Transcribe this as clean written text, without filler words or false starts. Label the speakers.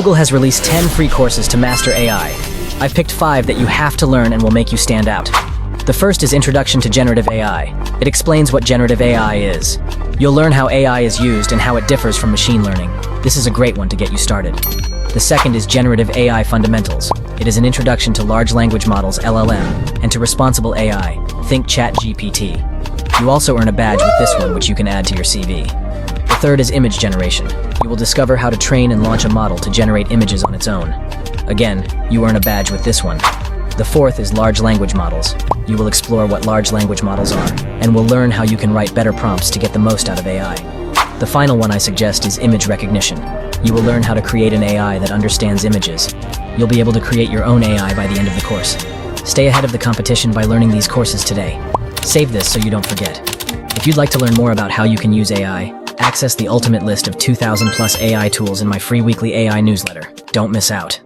Speaker 1: Google has released 10 free courses to master AI. I've picked 5 that you have to learn and will make you stand out. The first is Introduction to Generative AI. It explains what generative AI is. You'll learn how AI is used and how it differs from machine learning. This is a great one to get you started. The second is Generative AI Fundamentals. It is an introduction to large language models, LLM, and to responsible AI. Think ChatGPT. You also earn a badge with this one, which you can add to your CV. The third is Image Generation. You will discover how to train and launch a model to generate images on its own. Again, you earn a badge with this one. The fourth is Large Language Models. You will explore what large language models are, and will learn how you can write better prompts to get the most out of AI. The final one I suggest is Image Recognition. You will learn how to create an AI that understands images. You'll be able to create your own AI by the end of the course. Stay ahead of the competition by learning these courses today. Save this so you don't forget. If you'd like to learn more about how you can use AI, access the ultimate list of 2,000 plus AI tools in my free weekly AI newsletter. Don't miss out.